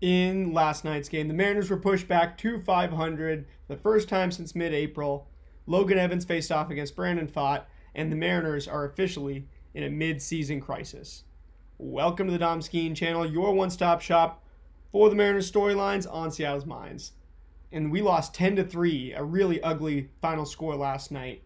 In last night's game, the Mariners were pushed back to 500 for the first time since mid-April. Logan Evans faced off against Brandon Pfaadt, and the Mariners are officially in a mid-season crisis. Welcome to the Dom Skeen channel, your one-stop shop for the Mariners storylines on Seattle's minds. And we lost 10-3, a really ugly final score last night.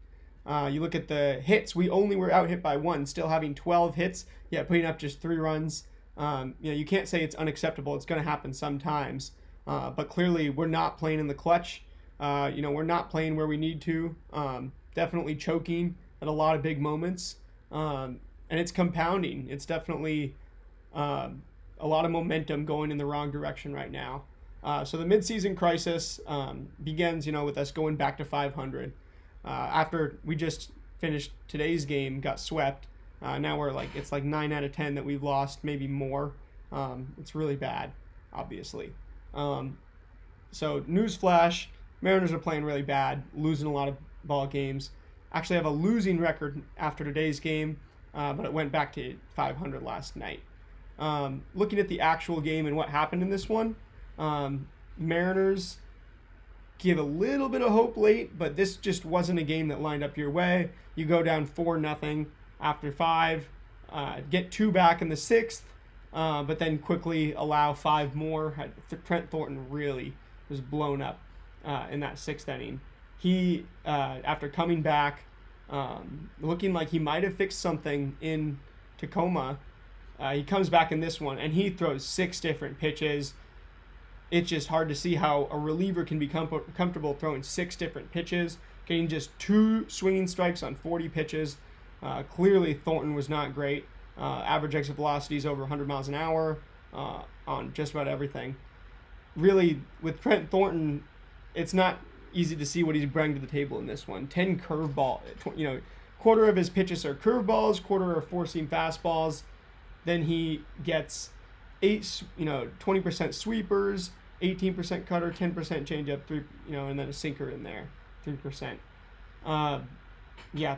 You look at the hits, we only were out hit by one, still having 12 hits, yet putting up just 3 runs. You can't say it's unacceptable. It's going to happen sometimes. But clearly, we're not playing in the clutch. We're not playing where we need to. Definitely choking at a lot of big moments. And it's compounding. It's definitely a lot of momentum going in the wrong direction right now. So the midseason crisis begins, with us going back to 500. After we just finished today's game, got swept. Now it's like 9 out of 10 that we've lost, maybe more. It's really bad, obviously. So newsflash, Mariners are playing really bad, losing a lot of ball games. Actually have a losing record after today's game, but it went back to 500 last night. Looking at the actual game and what happened in this one, Mariners give a little bit of hope late, but this just wasn't a game that lined up your way. You go down 4-0 after 5, get 2 back in the 6th, but then quickly allow 5 more. Trent Thornton really was blown up in that 6th inning. He, after coming back, looking like he might have fixed something in Tacoma, he comes back in this one, and he throws 6 different pitches. It's just hard to see how a reliever can be comfortable throwing 6 different pitches, getting just 2 swinging strikes on 40 pitches. Clearly, Thornton was not great. Average exit velocity is over 100 miles an hour on just about everything. Really, with Trent Thornton, it's not easy to see what he's bringing to the table in this one. 10 curveball, quarter of his pitches are curveballs, quarter are four-seam fastballs. Then he gets 20% sweepers, 18% cutter, 10% changeup, and then a sinker in there, 3%.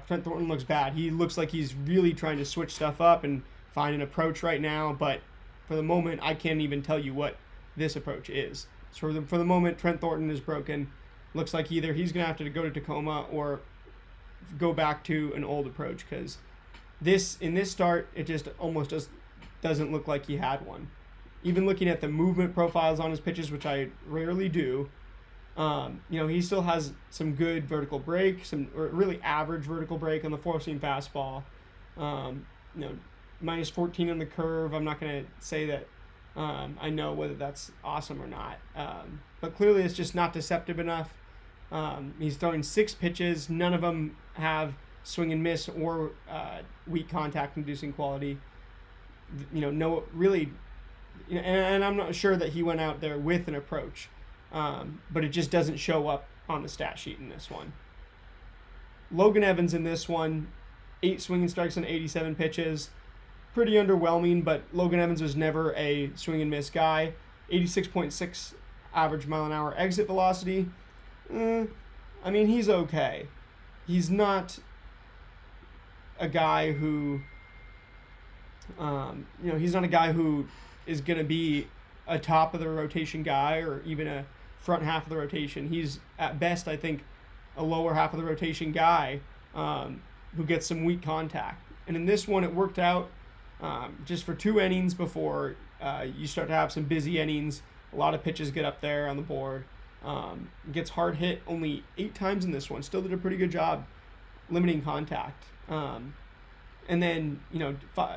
Trent Thornton looks bad. He looks like he's really trying to switch stuff up and find an approach right now, but for the moment, I can't even tell you what this approach is. So for the moment, Trent Thornton is broken. Looks like either he's going to have to go to Tacoma or go back to an old approach, because in this start, it just almost doesn't look like he had one. Even looking at the movement profiles on his pitches, which I rarely do, he still has some good vertical break, or really average vertical break on the four-seam fastball. Minus 14 on the curve. I'm not going to say that I know whether that's awesome or not. But clearly it's just not deceptive enough. He's throwing 6 pitches. None of them have swing and miss or weak contact-inducing quality. And I'm not sure that he went out there with an approach. But it just doesn't show up on the stat sheet in this one. Logan Evans in this one, 8 swinging strikes on 87 pitches. Pretty underwhelming, but Logan Evans was never a swing and miss guy. 86.6 average mile an hour exit velocity. He's okay. He's not a guy who, he's not a guy who is going to be a top of the rotation guy or even a front half of the rotation. He's at best, I think, a lower half of the rotation guy who gets some weak contact. And in this one, it worked out just for 2 innings before you start to have some busy innings. A lot of pitches get up there on the board. Gets hard hit only 8 times in this one. Still did a pretty good job limiting contact. And then,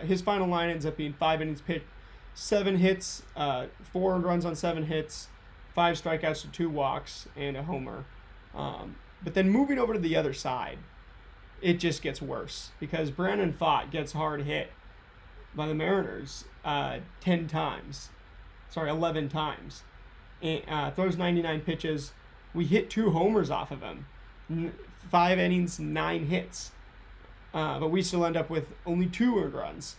his final line ends up being 5 innings pitched, 7 hits, 4 runs on 7 hits, 5 strikeouts to 2 walks, and a homer. But then moving over to the other side, it just gets worse because Brandon Pfaadt gets hard hit by the Mariners 11 times. And, throws 99 pitches. We hit 2 homers off of him. 5 innings, 9 hits. But we still end up with only 2 earned runs.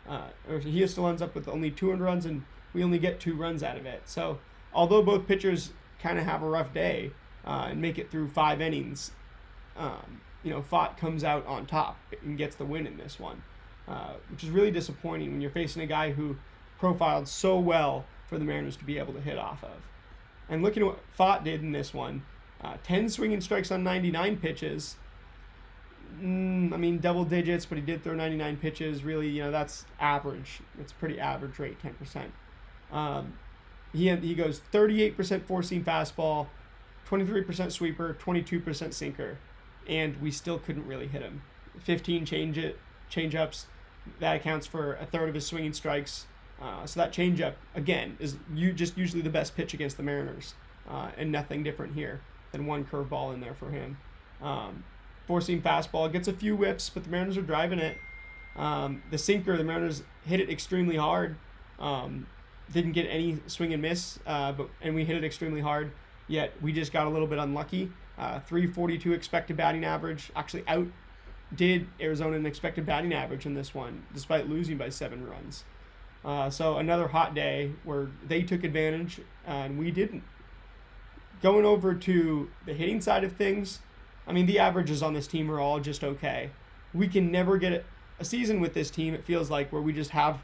Or he still ends up with only 2 earned runs, and we only get 2 runs out of it. So although both pitchers kind of have a rough day and make it through 5 innings, Pfaadt comes out on top and gets the win in this one, which is really disappointing when you're facing a guy who profiled so well for for the Mariners to be able to hit off of. And looking at what Pfaadt did in this one, 10 swinging strikes on 99 pitches. I mean, double digits, but he did throw 99 pitches. Really, that's average. It's pretty average rate, 10%. He goes 38% four-seam fastball, 23% sweeper, 22% sinker, and we still couldn't really hit him. 15 change-ups, that accounts for a third of his swinging strikes. So that changeup, again, is just usually the best pitch against the Mariners, and nothing different here than one curveball in there for him. Four-seam fastball gets a few whiffs, but the Mariners are driving it. The sinker, the Mariners hit it extremely hard. Didn't get any swing and miss, and we hit it extremely hard, yet we just got a little bit unlucky. 342 expected batting average, actually outdid Arizona in expected batting average in this one, despite losing by 7 runs. So another hot day where they took advantage and we didn't. Going over to the hitting side of things, I mean, the averages on this team are all just okay. We can never get a season with this team, it feels like, where we just have,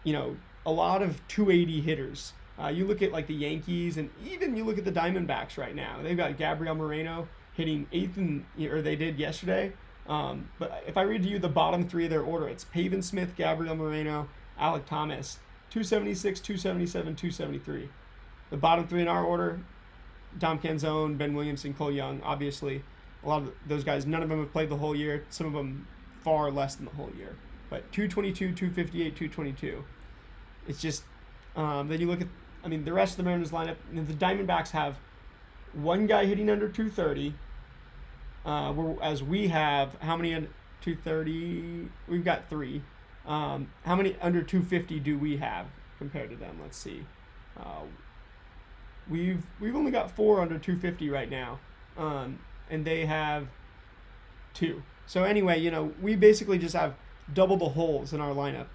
a lot of 280 hitters. You look at like the Yankees, and even you look at the Diamondbacks right now. They've got Gabriel Moreno hitting 8th, or they did yesterday. But if I read to you the bottom 3 of their order, it's Pavin Smith, Gabriel Moreno, Alec Thomas, 276, 277, 273. The bottom 3 in our order, Dom Canzone, Ben Williamson, Cole Young. Obviously, a lot of those guys, none of them have played the whole year. Some of them far less than the whole year. But 222, 258, 222. It's just, then you look at, the rest of the Mariners lineup. The Diamondbacks have one guy hitting under 230. Whereas we have, how many under 230? We've got 3. How many under 250 do we have compared to them? Let's see. We've only got 4 under 250 right now, and they have 2. So anyway, we basically just have double the holes in our lineup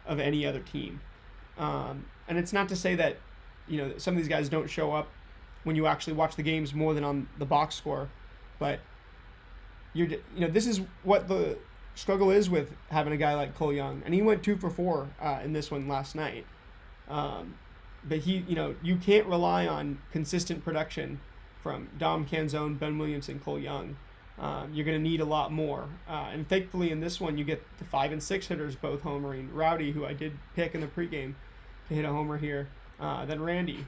of any other team. And it's not to say that, some of these guys don't show up when you actually watch the games more than on the box score, but this is what the struggle is with having a guy like Cole Young, and he went 2 for 4 in this one last night. But you can't rely on consistent production from Dom Canzone, Ben Williamson, Cole Young. You're going to need a lot more. And thankfully in this one, you get the 5 and 6 hitters both homering. Rowdy, who I did pick in the pregame to hit a homer here. Then Randy,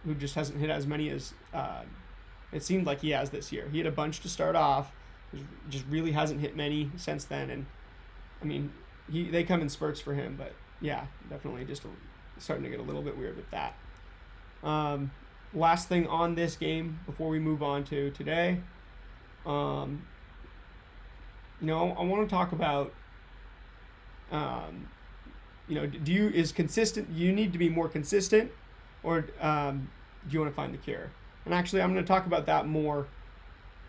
who just hasn't hit as many as it seemed like he has this year. He had a bunch to start off. Just really hasn't hit many since then. And, they come in spurts for him. But, yeah, definitely just starting to get a little bit weird with that. Last thing on this game before we move on to today. I want to talk about, do you need to be more consistent, or do you want to find the cure? And actually, I'm going to talk about that more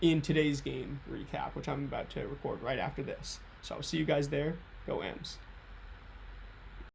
in today's game recap, which I'm about to record right after this. So I'll see you guys there. Go M's.